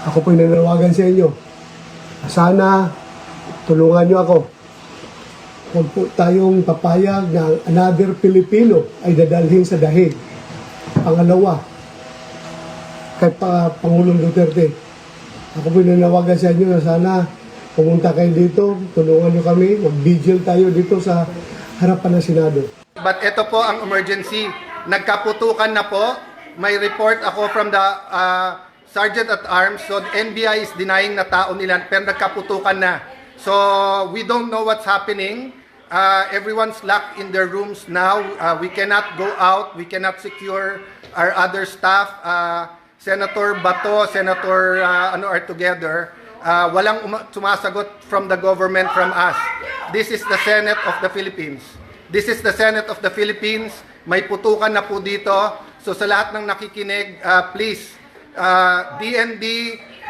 Ako po'y nananawagan sa inyo. Sana tulungan niyo ako. Huwag po tayong papayag na another Pilipino ay dadalhin sa dahig. Pangalawa, kay Pangulong Duterte. Ako po'y nananawagan sa inyo na sana pumunta kayo dito, tulungan niyo kami, mag-vigil tayo dito sa harapan ng Senado. But ito po ang emergency. Nagkaputukan na po. May report ako from the Sergeant at Arms. So NBI is denying na tao nila pero nagkaputukan na. So we don't know what's happening. Everyone's locked in their rooms now. We cannot go out. We cannot secure our other staff. Senator Bato, Senator are together. Walang sumasagot from the government, from us. This is the Senate of the Philippines. This is the Senate of the Philippines. May putukan na po dito. So sa lahat ng nakikinig, please, DND,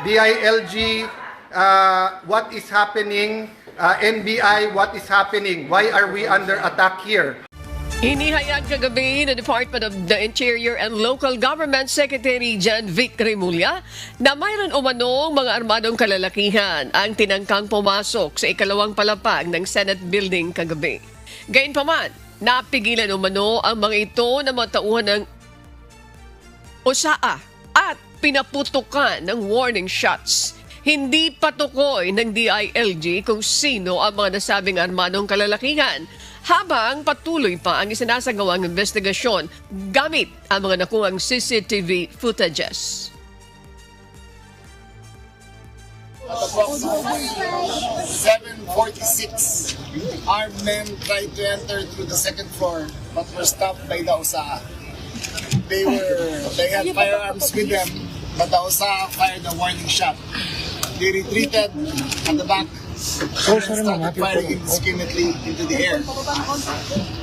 DILG, what is happening? NBI, what is happening? Why are we under attack here? Inihayag kagabi ng Department of the Interior and Local Government Secretary Jan Vic Remulla na mayroon umanong mga armadong kalalakihan ang tinangkang pumasok sa ikalawang palapag ng Senate building kagabi. Gayunpaman, napigilan umano ang mga ito na matauhan ng usaa at pinaputukan ng warning shots. Hindi patukoy ng DILG kung sino ang mga nasabing armadong kalalakihan habang patuloy pa ang isinasagawang investigasyon gamit ang mga nakuhang CCTV footages. At approximately 7:46, armed men tried to enter through the second floor but were stopped by the USAA. They had firearms with them, but the USAA fired a warning shot. They retreated at the back and started firing indiscriminately into the air.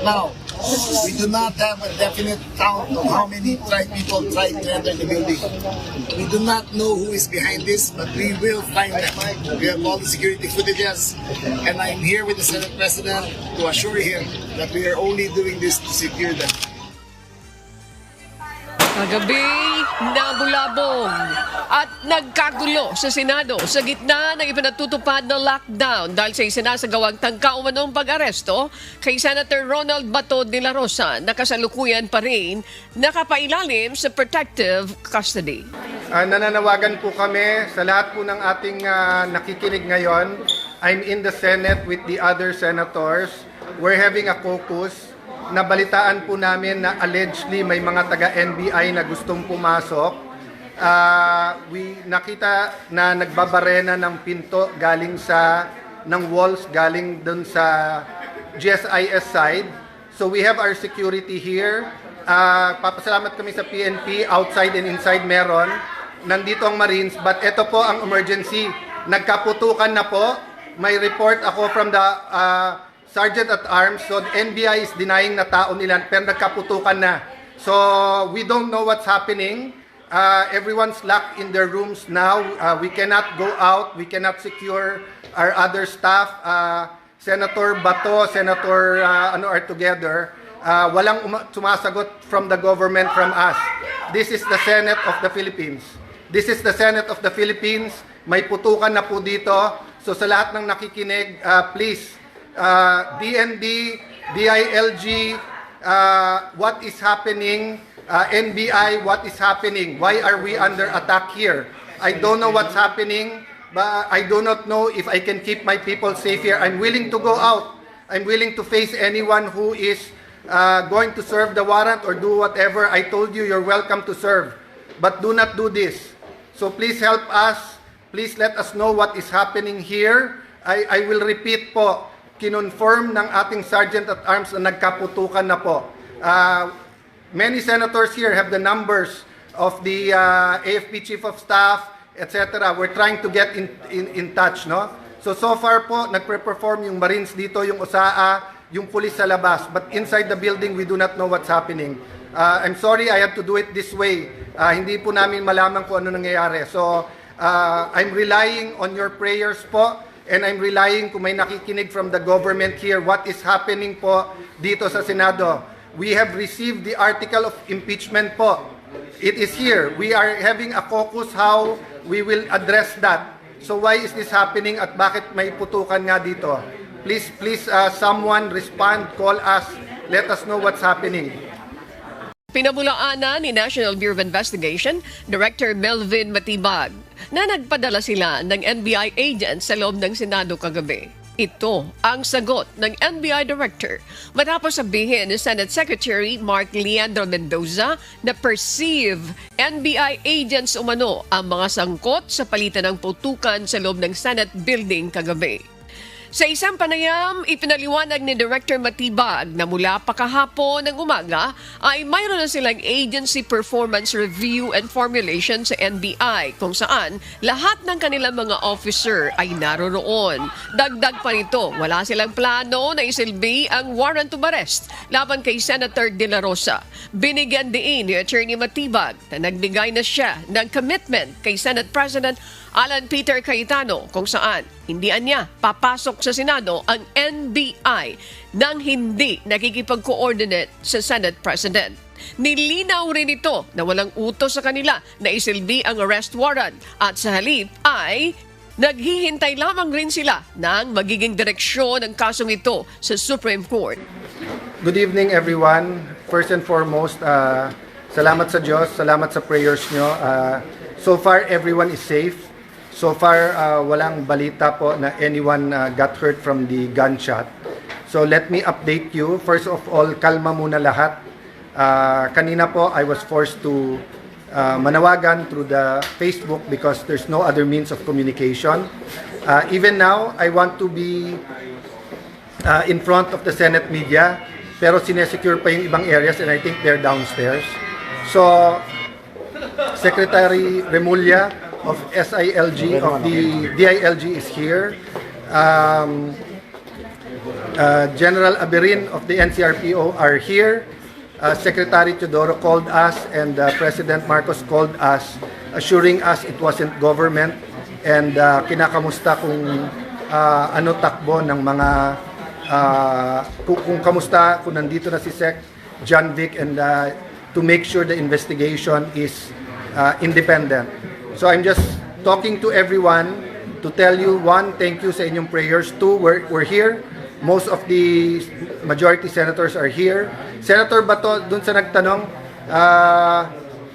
Now, we do not have a definite count of how many people tried to enter the building. We do not know who is behind this, but we will find them. We have all the security footages, and I'm here with the Senate President to assure him that we are only doing this to secure them. Kagabi, nabulabog at nagkagulo sa Senado sa gitna ng ipinatutupad na lockdown dahil sa isinasagawang tangka umanong pag-aresto kay Senator Ronald Bato de la Rosa na kasalukuyan pa rin nakapailalim sa protective custody. Nananawagan po kami sa lahat po ng ating nakikinig ngayon. I'm in the Senate with the other senators. We're having a caucus. Nabalitaan po namin na allegedly may mga taga-NBI na gustong pumasok. Nakita na nagbabarena ng pinto galing ng walls galing dun sa GSIS side. So we have our security here. Papasalamat kami sa PNP, outside and inside meron. Nandito ang Marines, but ito po ang emergency. Nagkaputukan na po. May report ako from the Sergeant at Arms. So NBI is denying na tao nila pero nagkaputukan na. So we don't know what's happening. Everyone's locked in their rooms now. We cannot go out. We cannot secure our other staff. Senator Bato, Senator are together. Walang sumasagot from the government, from us. This is the Senate of the Philippines. This is the Senate of the Philippines. May putukan na po dito. So sa lahat ng nakikinig, please, DND, DILG, what is happening? NBI, what is happening? Why are we under attack here? I don't know what's happening, but I do not know if I can keep my people safe here. I'm willing to go out. I'm willing to face anyone who is going to serve the warrant or do whatever. I told you, you're welcome to serve. But do not do this. So please help us. Please let us know what is happening here. I will repeat po, kinonfirm ng ating Sergeant at Arms na nagkaputukan na po. Many senators here have the numbers of the AFP Chief of Staff, etc. We're trying to get in touch, no? So far po, nagpe-perform yung Marines dito, yung USAA, yung pulis sa labas. But inside the building, we do not know what's happening. I'm sorry I have to do it this way. Hindi po namin malaman kung ano nangyayari. So I'm relying on your prayers po. And I'm relying kung may nakikinig from the government here, what is happening po dito sa Senado. We have received the article of impeachment po. It is here. We are having a caucus how we will address that. So why is this happening at bakit may putukan nga dito? Please, someone respond, call us, let us know what's happening. Pinabulaanan ni National Bureau of Investigation Director Melvin Matibag na nagpadala sila ng NBI agents sa loob ng Senado kagabi. Ito ang sagot ng NBI Director matapos sabihin ni Senate Secretary Mark Leandro Mendoza na perceive NBI agents umano ang mga sangkot sa palitan ng putukan sa loob ng Senate building kagabi. Sa isang panayam, ipinaliwanag ni Director Matibag na mula pa kahapon ng umaga ay mayroon na silang agency performance review and formulation sa NBI kung saan lahat ng kanilang mga officer ay naroroon. Dagdag pa nito, wala silang plano na isilbi ang warrant of arrest laban kay Senator De La Rosa. Binigyan din ni Attorney Matibag na nagbigay na siya ng commitment kay Senate President Alan Peter Cayetano kung saan hindi niya papasok sa Senado ang NBI nang hindi nakikipag-coordinate sa Senate President. Nilinaw rin ito na walang utos sa kanila na isilbi ang arrest warrant at sa halip ay naghihintay lamang rin sila ng magiging direksyon ng kasong ito sa Supreme Court. Good evening everyone. First and foremost, salamat sa Diyos, salamat sa prayers nyo. So far, everyone is safe. So far, walang balita po na anyone got hurt from the gunshot. So let me update you. First of all, kalma muna lahat. Kanina po, I was forced to manawagan through the Facebook because there's no other means of communication. Even now, I want to be in front of the Senate media, pero sinesecure pa yung ibang areas and I think they're downstairs. So, Secretary Remulla of SILG, of the DILG is here. General Aberin of the NCRPO are here. Secretary Teodoro called us and President Marcos called us, assuring us it wasn't government and kinakamusta kung ano takbo ng mga kung kamusta, kung nandito na si Sec John Vic and to make sure the investigation is independent. So I'm just talking to everyone to tell you, one, thank you sa inyong prayers. Two, we're here. Most of the majority senators are here. Senator Bato, dun sa nagtanong,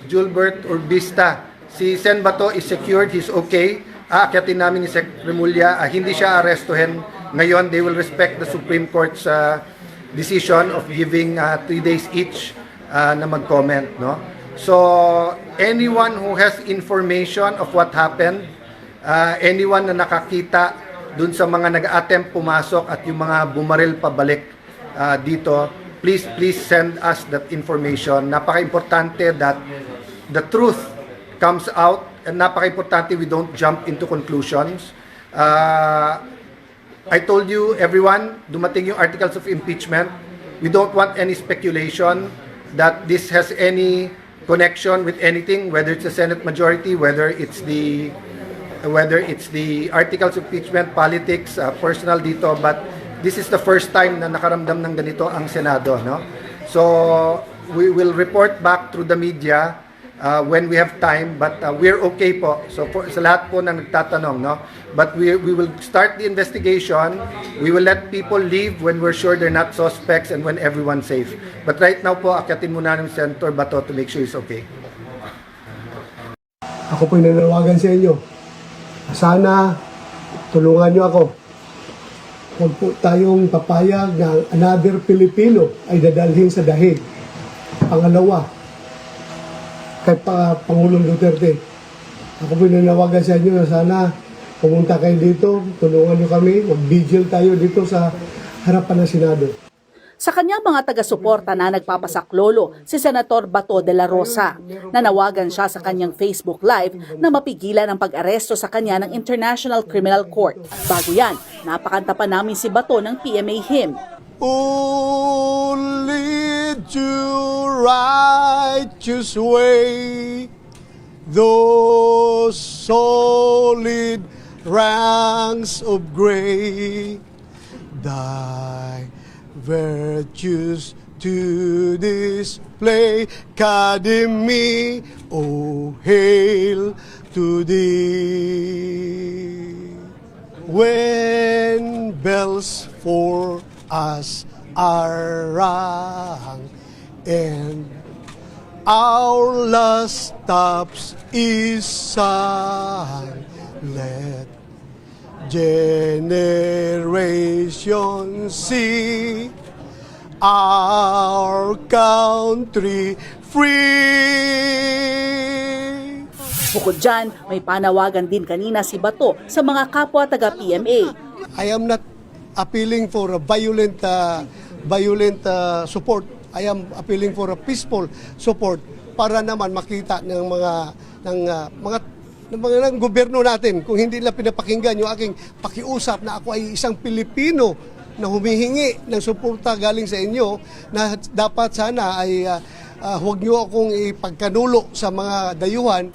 Julbert Urbista, si Sen Bato is secured, he's okay. Aakyatin namin ni Sec Remulla, hindi siya arrestuhin. Ngayon, they will respect the Supreme Court's decision of giving 3 days each na mag-comment, no? So, anyone who has information of what happened, anyone na nakakita dun sa mga nag-attempt pumasok at yung mga bumaril pabalik dito, please send us that information. Napaka-importante that the truth comes out and napaka-importante we don't jump into conclusions. I told you, everyone, dumating yung articles of impeachment. We don't want any speculation that this has any connection with anything, whether it's the Senate majority, whether it's the articles of impeachment, politics, personal dito, but this is the first time na nakaramdam ng ganito ang Senado, no? So we will report back through the media when we have time, but we're okay po. So sa lahat po na nagtatanong, no? But we will start the investigation. We will let people leave when we're sure they're not suspects and when everyone's safe. But right now po, akyatin muna ng Senator Bato to make sure he's okay. Ako po'y nananawagan sa inyo. Sana tulungan nyo ako. Huwag po tayong papayag na another Pilipino ay dadalhin sa dahig. Pangalawa, kay Pangulong Duterte. Ako po'y nananawagan sa inyo na sana pumunta kayo dito, tulungan nyo kami, mag-vigil tayo dito sa harapan ng Senado. Sa kanyang mga taga-suporta na nagpapasaklolo, si Senator Bato de la Rosa. Nanawagan siya sa kanyang Facebook Live na mapigilan ang pag-aresto sa kanya ng International Criminal Court. Bago yan, napakanta pa namin si Bato ng PMA hymn. Only to righteous way, those solid ranks of gray, thy virtues to display. Academy, oh hail to thee. When bells for us are rung and our last stops is sung, let generations see our country free. Bukod dyan, may panawagan din kanina si Bato sa mga kapwa taga-PMA. I am not appealing for a violent support. I am appealing for a peaceful support para naman makita ng ng gobyerno natin kung hindi nila pinapakinggan yung aking pakiusap na ako ay isang Pilipino na humihingi ng suporta galing sa inyo, na dapat sana ay huwag niyo akong ipagkanulo sa mga dayuhan.